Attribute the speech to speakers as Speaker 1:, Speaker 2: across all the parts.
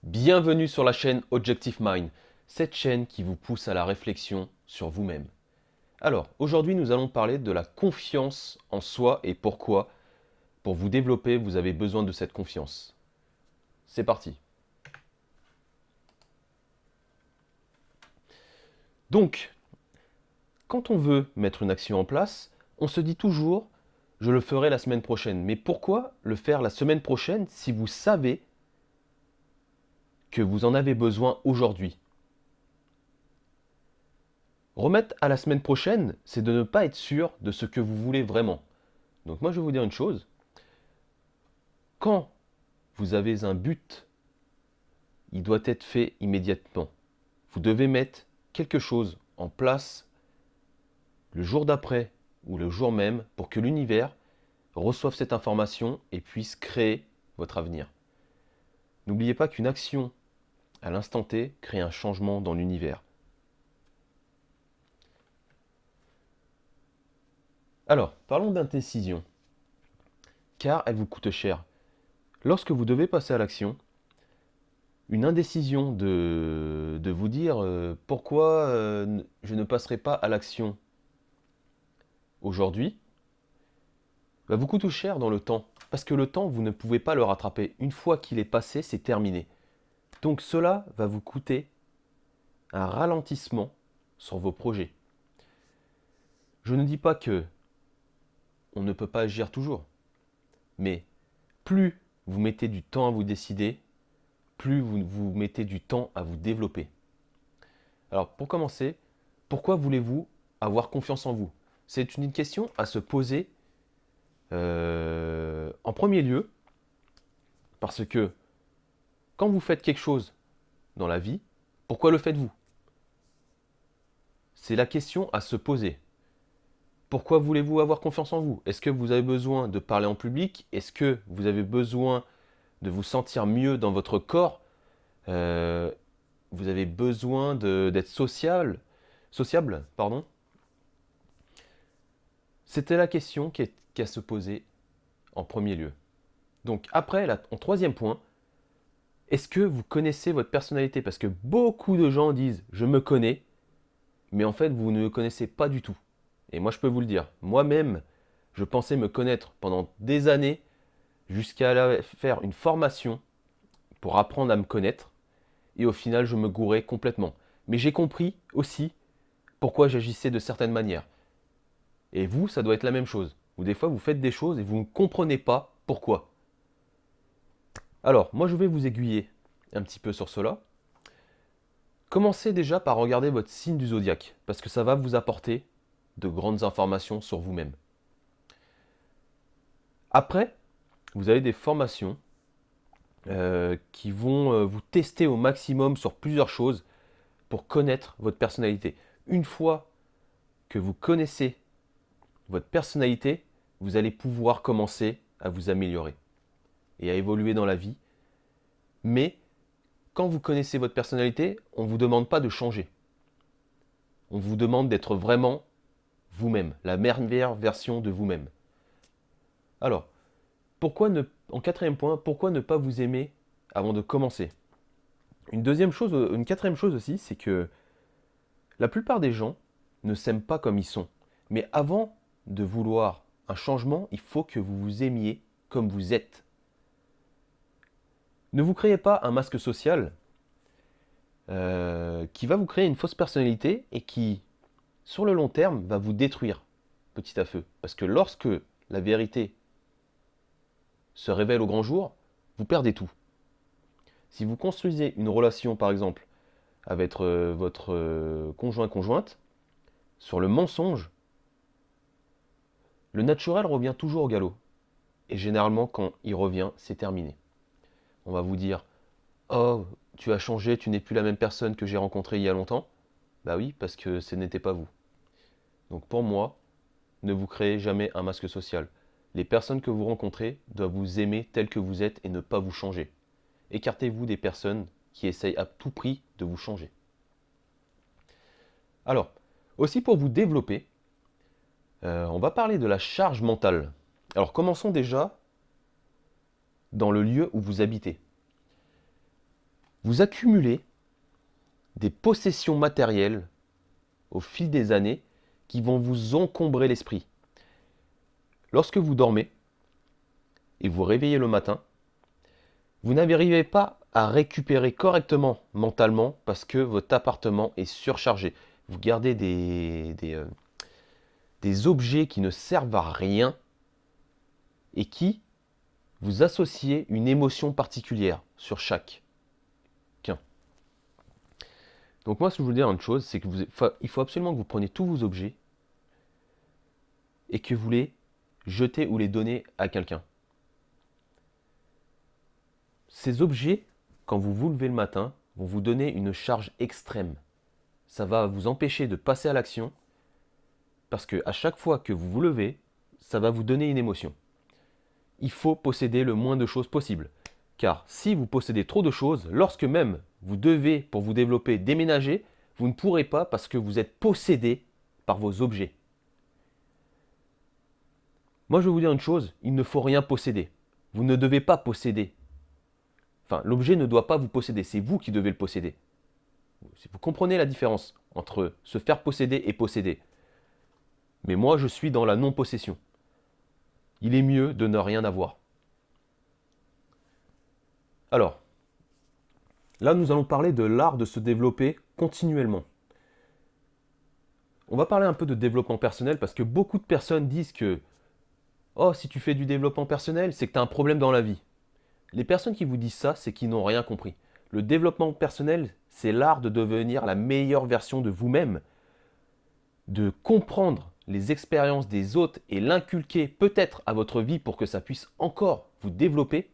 Speaker 1: Bienvenue sur la chaîne Objective Mind, cette chaîne qui vous pousse à la réflexion sur vous-même. Alors, aujourd'hui nous allons parler de la confiance en soi et pourquoi, pour vous développer, vous avez besoin de cette confiance. C'est parti. Donc, quand on veut mettre une action en place, on se dit toujours « je le ferai la semaine prochaine ». Mais pourquoi le faire la semaine prochaine si vous savez que vous en avez besoin aujourd'hui? Remettre à la semaine prochaine, c'est de ne pas être sûr de ce que vous voulez vraiment. Donc moi je vais vous dire une chose, quand vous avez un but, il doit être fait immédiatement. Vous devez mettre quelque chose en place le jour d'après ou le jour même pour que l'univers reçoive cette information et puisse créer votre avenir. N'oubliez pas qu'une action à l'instant T crée un changement dans l'univers. Alors, parlons d'indécision, car elle vous coûte cher. Lorsque vous devez passer à l'action, une indécision de vous dire pourquoi je ne passerai pas à l'action aujourd'hui, va vous coûter cher dans le temps. Parce que le temps, vous ne pouvez pas le rattraper. Une fois qu'il est passé, c'est terminé. Donc cela va vous coûter un ralentissement sur vos projets. Je ne dis pas que on ne peut pas agir toujours. Mais plus vous mettez du temps à vous décider, plus vous mettez du temps à vous développer. Alors pour commencer, pourquoi voulez-vous avoir confiance en vous? C'est une question à se poser en premier lieu, parce que quand vous faites quelque chose dans la vie, pourquoi le faites-vous? C'est la question à se poser. Pourquoi voulez-vous avoir confiance en vous? Est-ce que vous avez besoin de parler en public? Est-ce que vous avez besoin de vous sentir mieux dans votre corps? Vous avez besoin d'être sociable, pardon. C'était la question qui est à se poser en premier lieu. Donc après, en troisième point, est-ce que vous connaissez votre personnalité? Parce que beaucoup de gens disent « je me connais », mais en fait, vous ne me connaissez pas du tout. Et moi, je peux vous le dire. Moi-même, je pensais me connaître pendant des années jusqu'à faire une formation pour apprendre à me connaître. Et au final, je me gourais complètement. Mais j'ai compris aussi pourquoi j'agissais de certaines manières. Et vous, ça doit être la même chose. Ou des fois, vous faites des choses et vous ne comprenez pas pourquoi. Alors, moi, je vais vous aiguiller un petit peu sur cela. Commencez déjà par regarder votre signe du zodiaque, parce que ça va vous apporter de grandes informations sur vous-même. Après, vous avez des formations qui vont vous tester au maximum sur plusieurs choses pour connaître votre personnalité. Une fois que vous connaissez votre personnalité, vous allez pouvoir commencer à vous améliorer et à évoluer dans la vie. Mais quand vous connaissez votre personnalité, on ne vous demande pas de changer. On vous demande d'être vraiment vous-même, la meilleure version de vous-même. Alors, en quatrième point, pourquoi ne pas vous aimer avant de commencer? Une quatrième chose aussi, c'est que la plupart des gens ne s'aiment pas comme ils sont. Mais avant de vouloir un changement, il faut que vous vous aimiez comme vous êtes. Ne vous créez pas un masque social qui va vous créer une fausse personnalité et qui, sur le long terme, va vous détruire petit à peu. Parce que lorsque la vérité se révèle au grand jour, vous perdez tout. Si vous construisez une relation, par exemple, avec votre conjointe, sur le mensonge, le naturel revient toujours au galop. Et généralement, quand il revient, c'est terminé. On va vous dire « Oh, tu as changé, tu n'es plus la même personne que j'ai rencontrée il y a longtemps. » Bah oui, parce que ce n'était pas vous. Donc pour moi, ne vous créez jamais un masque social. Les personnes que vous rencontrez doivent vous aimer tel que vous êtes et ne pas vous changer. Écartez-vous des personnes qui essayent à tout prix de vous changer. Alors, aussi pour vous développer, on va parler de la charge mentale. Alors commençons déjà dans le lieu où vous habitez. Vous accumulez des possessions matérielles au fil des années qui vont vous encombrer l'esprit. Lorsque vous dormez et vous réveillez le matin, vous n'arrivez pas à récupérer correctement mentalement parce que votre appartement est surchargé. Vous gardez des objets qui ne servent à rien et qui vous associez une émotion particulière sur chacun. Donc moi, ce que je veux dire une chose, c'est il faut absolument que vous preniez tous vos objets et que vous les jetez ou les donnez à quelqu'un. Ces objets, quand vous vous levez le matin, vont vous donner une charge extrême. Ça va vous empêcher de passer à l'action parce qu'à chaque fois que vous vous levez, ça va vous donner une émotion. Il faut posséder le moins de choses possible. Car si vous possédez trop de choses, lorsque même vous devez, pour vous développer, déménager, vous ne pourrez pas parce que vous êtes possédé par vos objets. Moi, je vais vous dire une chose, il ne faut rien posséder. Vous ne devez pas posséder. Enfin, l'objet ne doit pas vous posséder, c'est vous qui devez le posséder. Si vous comprenez la différence entre se faire posséder et posséder. Mais moi, je suis dans la non-possession. Il est mieux de ne rien avoir. Alors, là, nous allons parler de l'art de se développer continuellement. On va parler un peu de développement personnel parce que beaucoup de personnes disent que oh, si tu fais du développement personnel, c'est que tu as un problème dans la vie. Les personnes qui vous disent ça, c'est qu'ils n'ont rien compris. Le développement personnel, c'est l'art de devenir la meilleure version de vous-même, de comprendre les expériences des autres et l'inculquer peut-être à votre vie pour que ça puisse encore vous développer.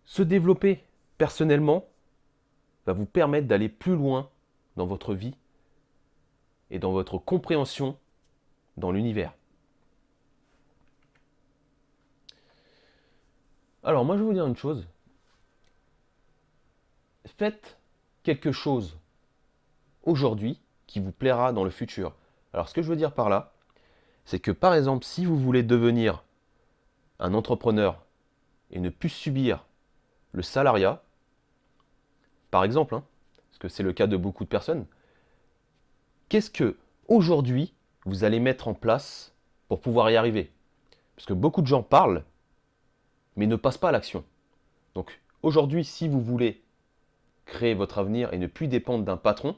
Speaker 1: Se développer personnellement va vous permettre d'aller plus loin dans votre vie et dans votre compréhension dans l'univers. Alors moi je vais vous dire une chose. Faites quelque chose aujourd'hui qui vous plaira dans le futur. Alors ce que je veux dire par là, c'est que par exemple si vous voulez devenir un entrepreneur et ne plus subir le salariat, par exemple, parce que c'est le cas de beaucoup de personnes, qu'est-ce que aujourd'hui vous allez mettre en place pour pouvoir y arriver? Parce que beaucoup de gens parlent, mais ne passent pas à l'action. Donc aujourd'hui, si vous voulez créer votre avenir et ne plus dépendre d'un patron,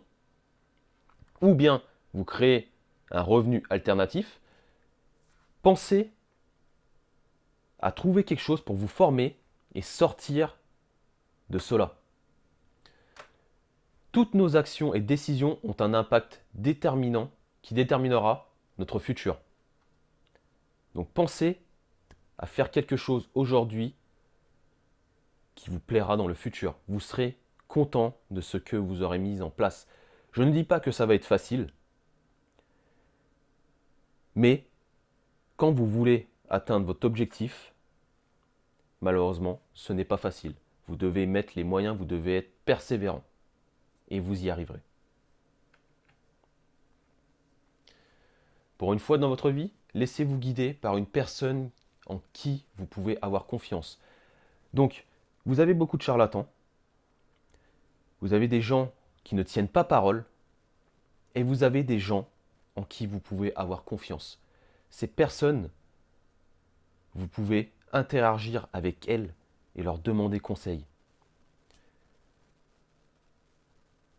Speaker 1: ou bien vous créez un revenu alternatif, pensez à trouver quelque chose pour vous former et sortir de cela. Toutes nos actions et décisions ont un impact déterminant qui déterminera notre futur. Donc pensez à faire quelque chose aujourd'hui qui vous plaira dans le futur. Vous serez content de ce que vous aurez mis en place. Je ne dis pas que ça va être facile, mais quand vous voulez atteindre votre objectif, malheureusement, ce n'est pas facile. Vous devez mettre les moyens, vous devez être persévérant et vous y arriverez. Pour une fois dans votre vie, laissez-vous guider par une personne en qui vous pouvez avoir confiance. Donc, vous avez beaucoup de charlatans, vous avez des gens qui ne tiennent pas parole, et vous avez des gens en qui vous pouvez avoir confiance. Ces personnes, vous pouvez interagir avec elles et leur demander conseil.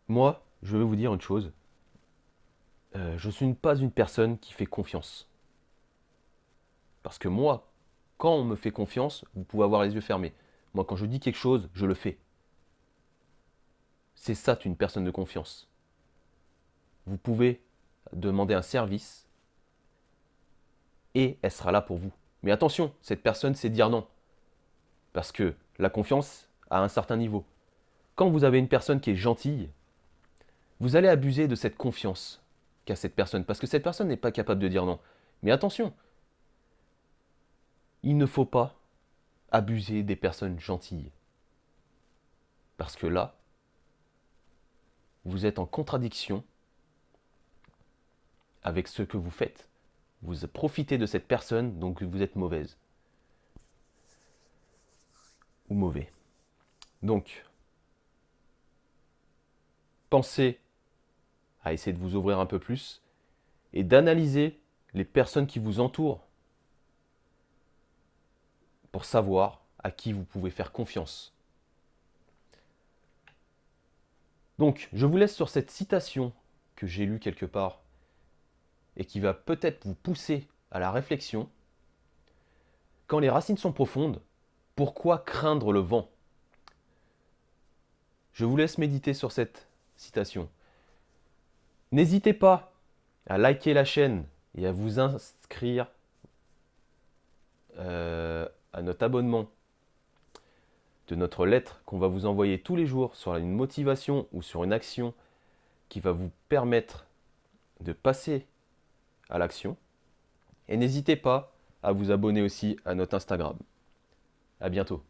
Speaker 1: Moi, je vais vous dire une chose. Je ne suis pas une personne qui fait confiance. Parce que moi, quand on me fait confiance, vous pouvez avoir les yeux fermés. Moi, quand je dis quelque chose, je le fais. C'est ça une personne de confiance. Vous pouvez demander un service et elle sera là pour vous. Mais attention, cette personne sait dire non. Parce que la confiance a un certain niveau. Quand vous avez une personne qui est gentille, vous allez abuser de cette confiance qu'a cette personne. Parce que cette personne n'est pas capable de dire non. Mais attention, il ne faut pas abuser des personnes gentilles. Parce que là, vous êtes en contradiction avec ce que vous faites. Vous profitez de cette personne, donc vous êtes mauvaise. Ou mauvais. Donc, pensez à essayer de vous ouvrir un peu plus et d'analyser les personnes qui vous entourent pour savoir à qui vous pouvez faire confiance. Donc, je vous laisse sur cette citation que j'ai lue quelque part et qui va peut-être vous pousser à la réflexion. Quand les racines sont profondes, pourquoi craindre le vent? Je vous laisse méditer sur cette citation. N'hésitez pas à liker la chaîne et à vous inscrire à notre abonnement de notre lettre qu'on va vous envoyer tous les jours sur une motivation ou sur une action qui va vous permettre de passer à l'action. Et n'hésitez pas à vous abonner aussi à notre Instagram. À bientôt.